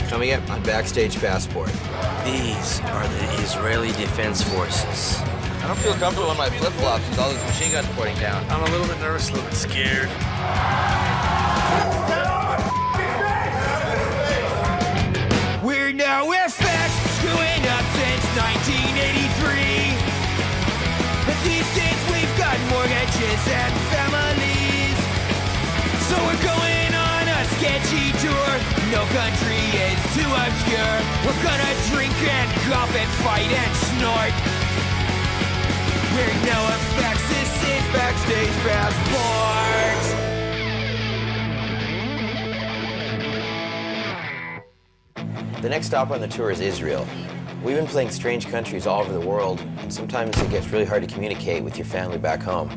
Coming up on Backstage Passport. These are the Israeli Defense Forces. I don't feel comfortable in my flip-flops with all those machine guns pointing down. I'm a little bit nervous, a little bit scared. We're NOFX, screwing up since 1983. But these days we've got mortgages and families. So we're going on a sketchy tour. No country is too obscure. We're gonna drink and golf and fight and snort. We're NOFX, this is Backstage Passport. The next stop on the tour is Israel. We've been playing strange countries all over the world, and sometimes it gets really hard to communicate with your family back home,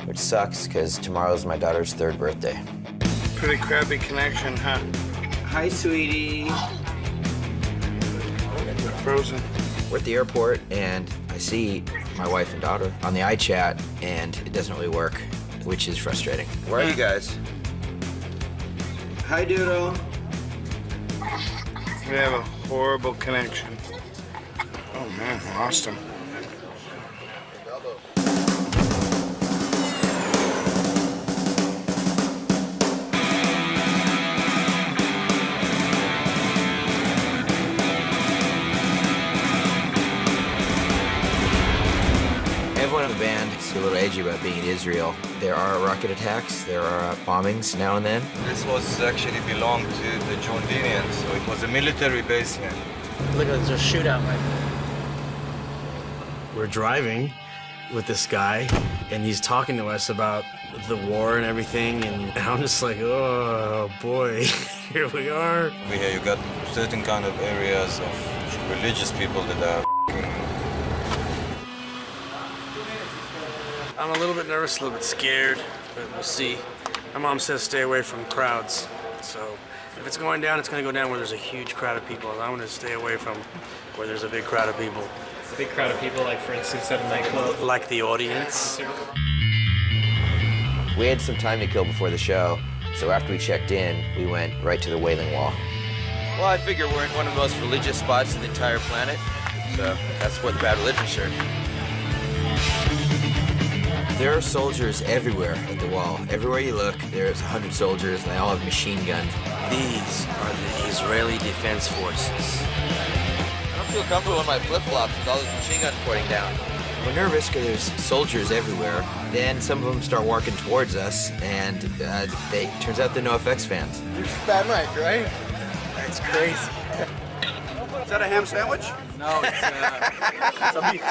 which sucks because tomorrow's my daughter's 3rd birthday. Pretty crappy connection, huh? Hi, sweetie. We're frozen. We're at the airport, and I see my wife and daughter on the iChat, and it doesn't really work, which is frustrating. Where are you guys? Hi, Doodle. We have a horrible connection. Oh man, lost him. Everyone in the band is a little edgy about being in Israel. There are rocket attacks, there are bombings now and then. This was actually belonged to the Jordanians, so it was a military base here. Look, there's a shootout right there. We're driving with this guy, and he's talking to us about the war and everything, and I'm just like, oh boy, here we are. Over here you got certain kind of areas of religious people that are I'm a little bit nervous, a little bit scared, but we'll see. My mom says stay away from crowds, so if it's going down, it's going to go down where there's a huge crowd of people. I want to stay away from where there's a big crowd of people. A big crowd of people, like for instance at a nightclub. Like the audience. We had some time to kill before the show, so after we checked in, we went right to the Wailing Wall. Well, I figure we're in one of the most religious spots in the entire planet, so that's what the Bad Religion shirt. There are soldiers everywhere at the wall. Everywhere you look, there's 100 soldiers, and they all have machine guns. These are the Israeli Defense Forces. I don't feel comfortable in my flip-flops with all those machine guns pointing down. We're nervous because there's soldiers everywhere. Then some of them start walking towards us, and turns out they're NOFX fans. You're Fat Mike, right? That's crazy. Is that a ham sandwich? No, it's a beef.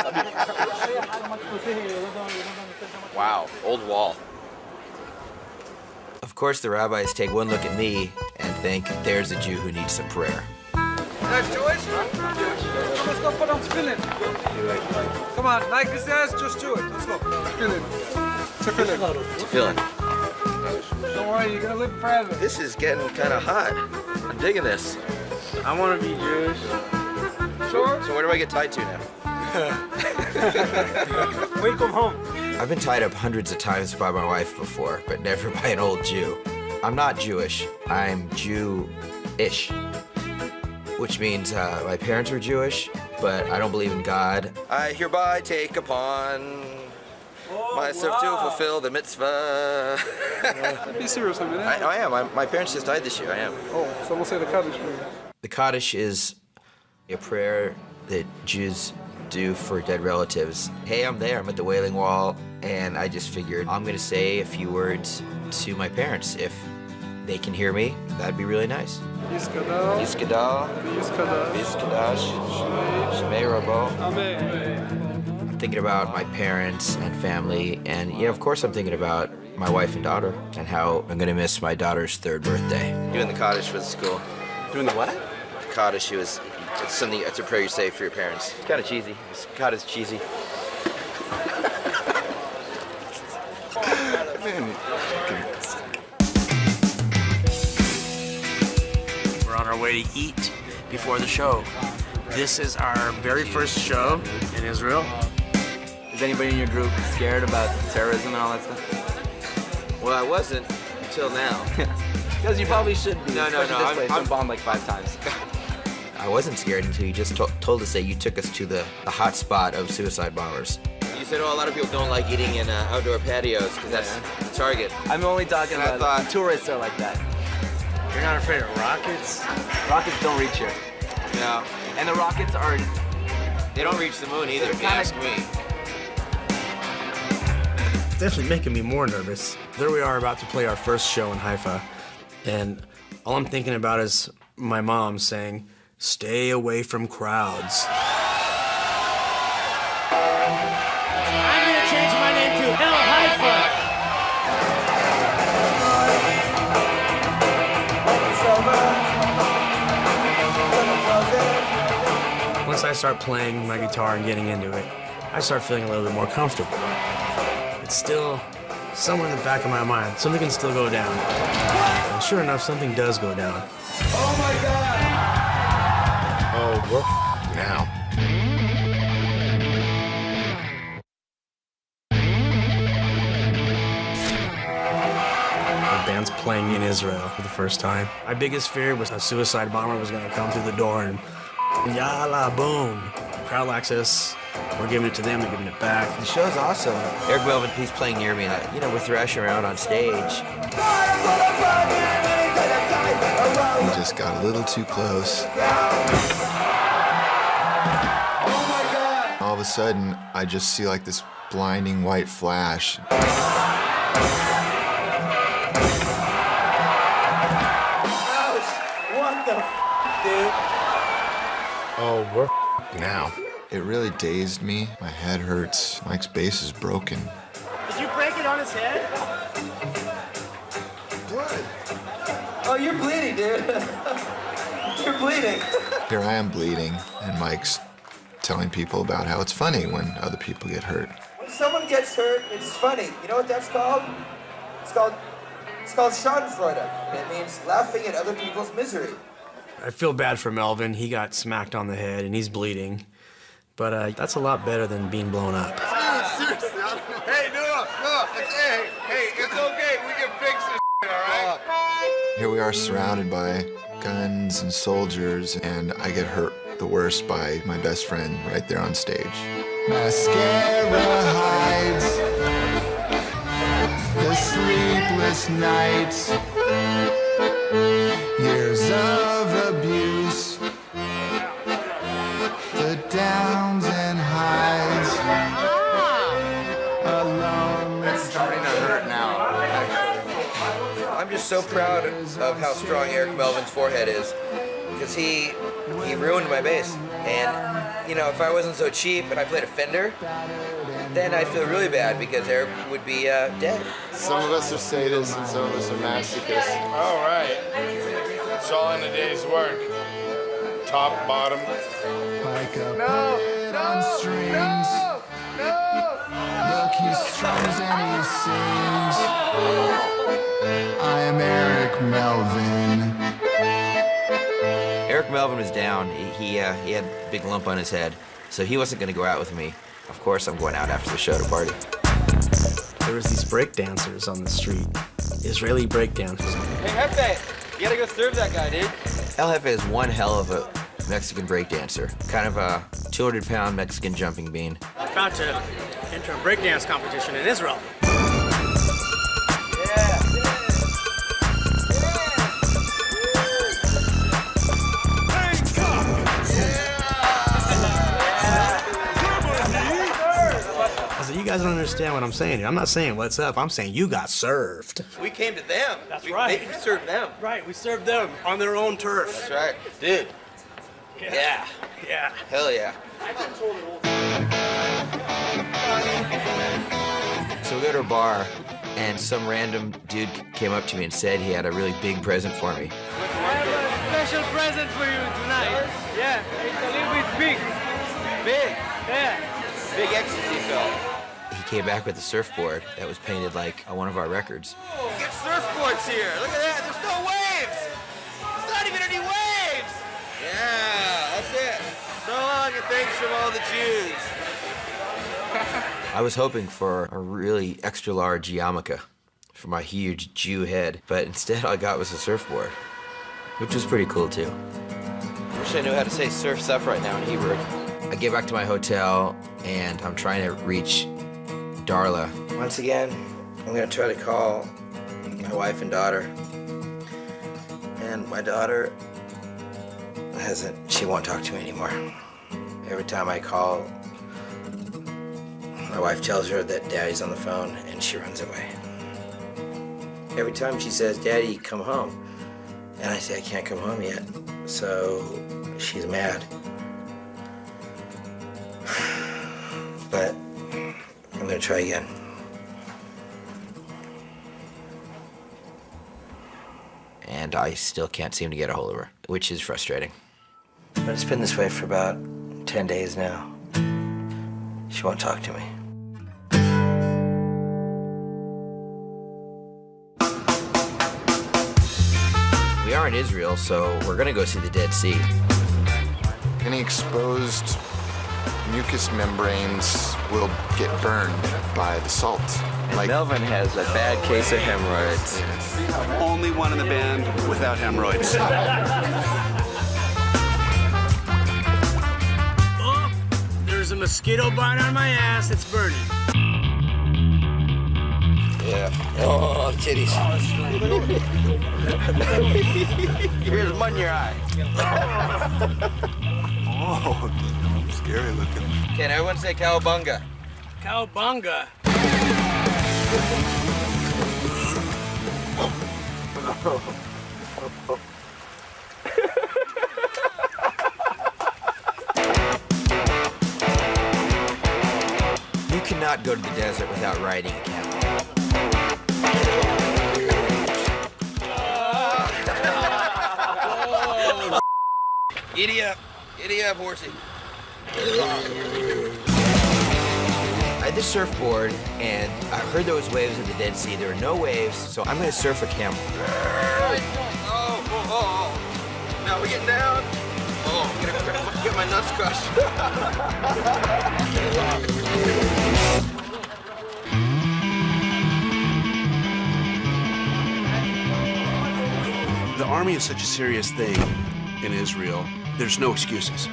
Wow, old wall. Of course, the rabbis take one look at me and think, there's a Jew who needs some prayer. That's Jewish? Let's go put on tefillin. Come on, like this says, just do it. Let's go. Tefillin. Tefillin. Don't worry, you're gonna live forever. This is getting kind of hot. I'm digging this. I want to be Jewish. Sure? So where do I get tied to now? Wait, come home. I've been tied up hundreds of times by my wife before, but never by an old Jew. I'm not Jewish. I'm Jew-ish, which means my parents were Jewish, but I don't believe in God. I hereby take upon myself to fulfill the mitzvah. Be serious a minute. I am. My parents just died this year. I am. Oh, so we'll say the Kaddish for you. The Kaddish is a prayer that Jews do for dead relatives. Hey, I'm there. I'm at the Wailing Wall, and I just figured I'm going to say a few words to my parents. If they can hear me, that'd be really nice. Yiskadal. Yiskadal. Yiskadash. Yiskadash. Shmei Rabo. Amen. I'm thinking about my parents and family, and of course I'm thinking about my wife and daughter, and how I'm going to miss my daughter's 3rd birthday. Doing the Kaddish was cool. Doing the what? Kaddish it's something, it's a prayer you say for your parents. It's kind of cheesy. God is cheesy. We're on our way to eat before the show. This is our very first show in Israel. Is anybody in your group scared about terrorism and all that stuff? Well, I wasn't until now. Because you probably should be. No, especially no, this I'm- place. I'm- Been bombed like 5 times. I wasn't scared until you just told us that you took us to the hot spot of suicide bombers. You said, oh, a lot of people don't like eating in outdoor patios because that's the target. I'm only talking And I about thought- tourists are like that. You're not afraid of rockets? Rockets don't reach here. No, And the rockets are... they don't reach the moon either, if you ask me. It's definitely making me more nervous. There we are about to play our first show in Haifa, and all I'm thinking about is my mom saying, "Stay away from crowds." I'm gonna change my name to El Haifa. Once I start playing my guitar and getting into it, I start feeling a little bit more comfortable. It's still somewhere in the back of my mind. Something can still go down. And sure enough, something does go down. Oh my God! Oh, we're now. The band's playing in Israel for the first time. My biggest fear was a suicide bomber was gonna come through the door and yalla, boom. Crowd likes us. We're giving it to them, they're giving it back. The show's awesome. Eric Melvin, he's playing near me, and we're thrashing around on stage. We just got a little too close. All of a sudden, I just see like this blinding white flash. What the dude? Oh, we're now. It really dazed me. My head hurts. Mike's bass is broken. Did you break it on his head? Blood. Oh, you're bleeding, dude. You're bleeding. Here I am bleeding, and Mike's telling people about how it's funny when other people get hurt. When someone gets hurt, it's funny. You know what that's called? It's called Schadenfreude. And it means laughing at other people's misery. I feel bad for Melvin. He got smacked on the head and he's bleeding. But that's a lot better than being blown up. Seriously, hey, no, it's okay. We can fix this, all right? Here we are surrounded by guns and soldiers, and I get hurt the worst by my best friend right there on stage. Mascara hides the sleepless nights, years of abuse, the downs and highs, alone. It's starting to hurt now. I'm just so proud of how strong Eric Melvin's forehead is, because he ruined my bass. And if I wasn't so cheap and I played a Fender, then I'd feel really bad because Eric would be dead. Some of us are sadists and some of us are masochists. All right. It's all in a day's work. Top, bottom. Like a puppet on strings. Look, he strums and he sings. I am Eric Melvin. Eric Melvin was down. He had a big lump on his head, so he wasn't going to go out with me. Of course, I'm going out after the show to party. There was these break dancers on the street, Israeli break dancers. Hey, Hefe, you gotta go serve that guy, dude. El Jefe is one hell of a Mexican breakdancer, kind of a 200-pound Mexican jumping bean. About to enter a breakdance competition in Israel. You guys don't understand what I'm saying here. I'm not saying what's up. I'm saying you got served. We came to them. That's right. We served them. Right, we served them on their own turf. That's right. Dude. Yeah. Yeah. Hell yeah. So we go to a bar, and some random dude came up to me and said he had a really big present for me. I have a special present for you tonight. Yeah, it's a little bit big. Big? Yeah. Big ecstasy felt. He came back with a surfboard that was painted like one of our records. Get surfboards here. Look at that. There's no waves. There's not even any waves. Yeah, that's it. So long and thanks from all the Jews. I was hoping for a really extra large yarmulke for my huge Jew head, but instead all I got was a surfboard, which was pretty cool too. Wish I knew how to say surf's up right now in Hebrew. I get back to my hotel and I'm trying to reach Darla. Once again, I'm gonna try to call my wife and daughter. And my daughter she won't talk to me anymore. Every time I call, my wife tells her that Daddy's on the phone and she runs away. Every time she says, Daddy, come home. And I say, I can't come home yet. So she's mad. But I'm gonna try again. And I still can't seem to get a hold of her, which is frustrating. But it's been this way for about 10 days now. She won't talk to me. We are in Israel, so we're gonna go see the Dead Sea. Any exposed mucous membranes will get burned by the salt. And Melvin has a bad case of hemorrhoids. Only one in the band without hemorrhoids. Oh, there's a mosquito bite on my ass. It's burning. Yeah. Oh, titties. Here's one in your eye. Oh, scary looking. Can everyone say cowabunga? Cowabunga. You cannot go to the desert without riding a camel. Giddy up, horsey. I had this surfboard, and I heard there was waves at the Dead Sea. There were no waves, so I'm gonna surf a camel. Oh. Now we're getting down. Oh, I'm gonna get my nuts crushed. The army is such a serious thing in Israel. There's no excuses.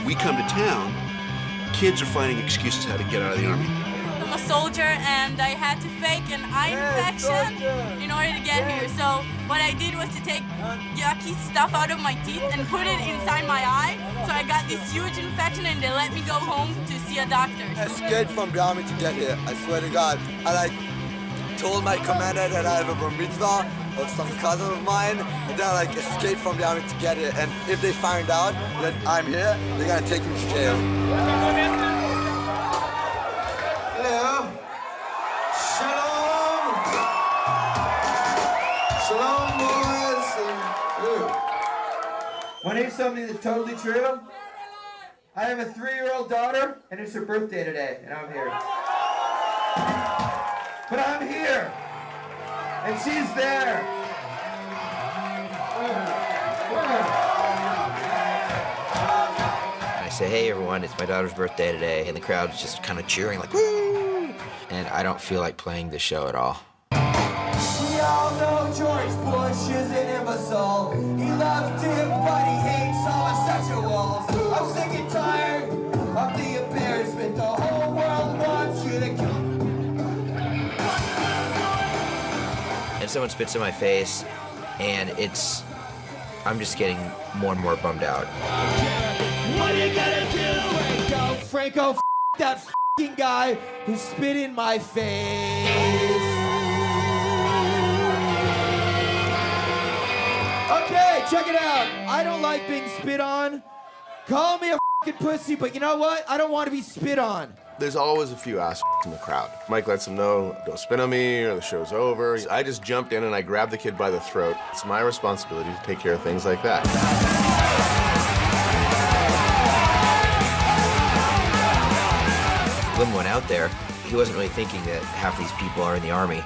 We come to town, kids are finding excuses how to get out of the army. I'm a soldier and I had to fake an eye infection in order to get here. So what I did was to take yucky stuff out of my teeth and put it inside my eye. So I got this huge infection and they let me go home to see a doctor. I escaped from the army to get here, I swear to God. And I told my commander that I have a bar mitzvah of some cousin of mine, and then I escaped from the army to get here. And if they find out that I'm here, they're gonna take me to jail. Hello. Shalom. Shalom, boys. Want to hear something that's totally true? I have a 3-year-old daughter, and it's her birthday today, and I'm here. But I'm here, and she's there. And I say, hey everyone, it's my daughter's birthday today, and the crowd's just kind of cheering like, woo! And I don't feel like playing the show at all. We all know George Bush is an imbecile. He loves Tim, but he hates homosexuals. I'm sick and tired of the embarrassment. The whole world wants you to kill. And someone spits in my face, and I'm just getting more and more bummed out. What are you gonna do? Franco, f that f***ing guy who spit in my face. Okay, check it out. I don't like being spit on. Call me a f***ing pussy, but you know what? I don't want to be spit on. There's always a few assholes in the crowd. Mike lets them know, don't spin on me, or the show's over. I just jumped in and I grabbed the kid by the throat. It's my responsibility to take care of things like that. Glenn went out there, he wasn't really thinking that half these people are in the army.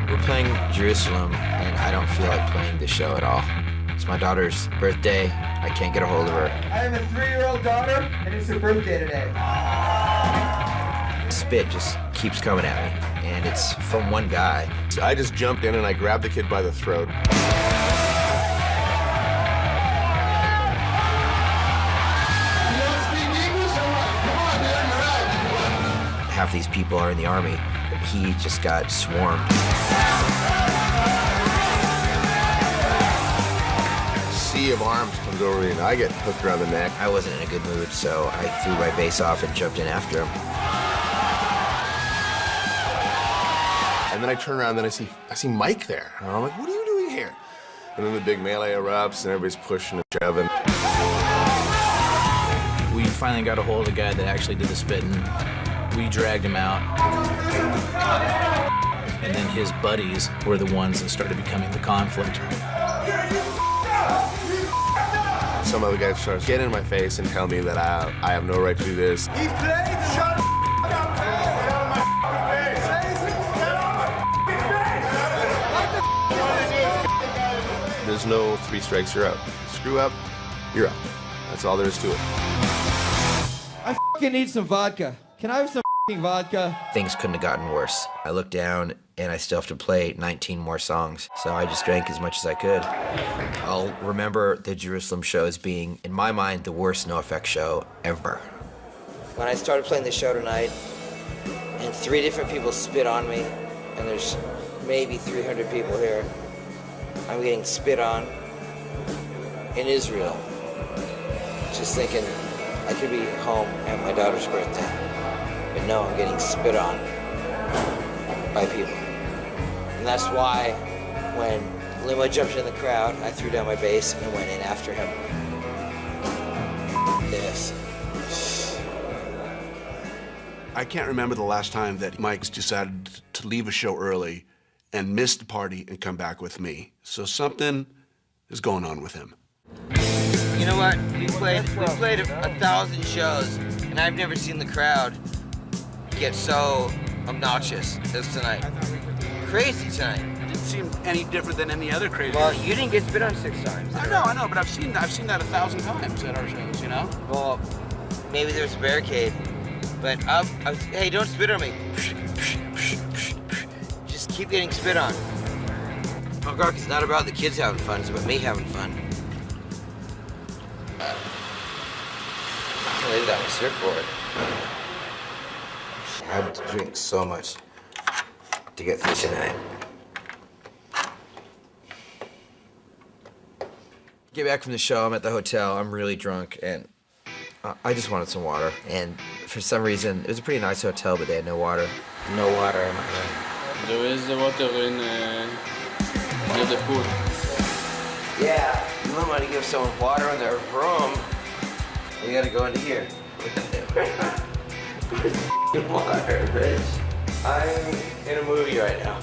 We're playing Jerusalem, and I I don't feel like playing the show at all. It's my daughter's birthday. I can't get a hold of her. I have a 3-year-old daughter, and it's her birthday today. Spit just keeps coming at me, and it's from one guy. So I just jumped in and I grabbed the kid by the throat. Half these people are in the army, but he just got swarmed. Sea of arms comes over me and I get hooked around the neck. I wasn't in a good mood, so I threw my bass off and jumped in after him. And then I turn around and I see Mike there. And I'm like, what are you doing here? And then the big melee erupts and everybody's pushing and shoving. We finally got a hold of the guy that actually did the spitting. We dragged him out. And then his buddies were the ones that started becoming the conflict. Some other guy starts getting in my face and tell me that I have no right to do this. He played, shut up, There's no 3 strikes, you're out. Screw up, you're out. That's all there is to it. I f***ing need some vodka. Can I have some f***ing vodka? Things couldn't have gotten worse. I looked down, and I still have to play 19 more songs, so I just drank as much as I could. I'll remember the Jerusalem show as being, in my mind, the worst NOFX show ever. When I started playing the show tonight, and 3 different people spit on me, and there's maybe 300 people here, I'm getting spit on in Israel. Just thinking I could be home at my daughter's birthday. But no, I'm getting spit on by people. And that's why when Limo jumped in the crowd, I threw down my bass and went in after him. This. I can't remember the last time that Mike's decided to leave a show early and miss the party and come back with me. So something is going on with him. You know what? We played 1,000 shows, and I've never seen the crowd get so obnoxious as tonight. Crazy tonight. It didn't seem any different than any other crazy. Well, you didn't get spit on 6 times. I know, but I've seen that 1,000 times at our shows, you know? Well, maybe there's a barricade, but hey, don't spit on me. Just keep getting spit on. Oh God, it's not about the kids having fun, it's about me having fun. I laid down my surfboard. I had to drink so much to get through tonight. Get back from the show, I'm at the hotel, I'm really drunk, and I just wanted some water. And for some reason, it was a pretty nice hotel, but they had no water. No water in my room. There is the water in near the pool. Yeah, you don't want to give someone water in their room. You gotta go into here. Water, bitch. I'm in a movie right now.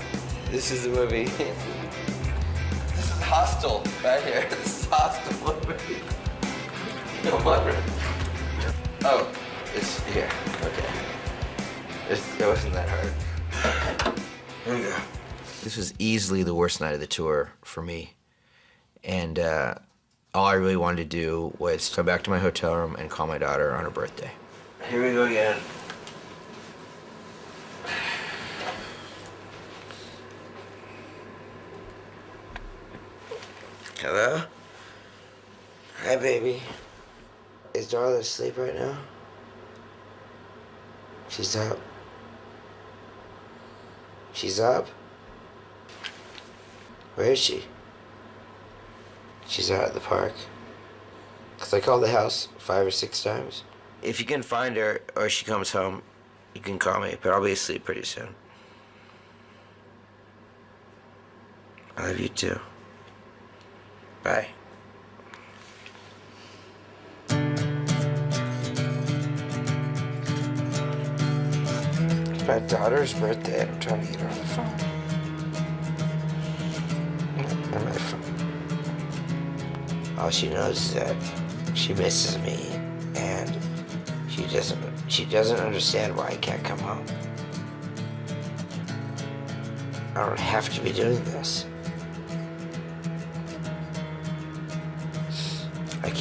This is a movie. This is Hostel right here. This is Hostel movie. No water. Oh, it's here. Okay. It wasn't that hard. Here we go. This was easily the worst night of the tour for me. And all I really wanted to do was come back to my hotel room and call my daughter on her birthday. Here we go again. Hello? Hi, baby. Is Darla asleep right now? She's up. She's up? Where is she? She's out at the park. Because I called the house 5 or 6 times. If you can find her or she comes home, you can call me, but I'll be asleep pretty soon. I love you too. Bye. It's my daughter's birthday and I'm trying to get her on the phone. On my phone. All she knows is that she misses me and she doesn't understand why I can't come home. I don't have to be doing this.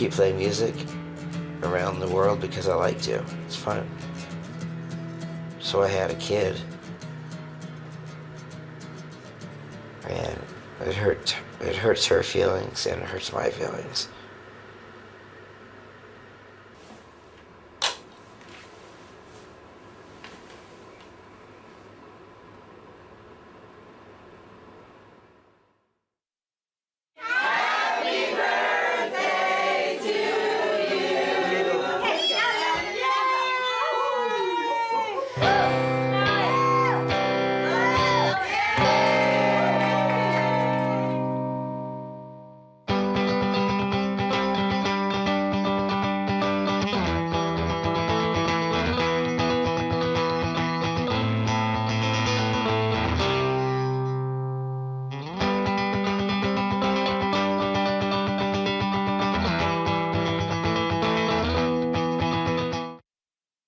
keep playing music around the world because I like to. It's fun. So I had a kid, and it hurts her feelings and it hurts my feelings.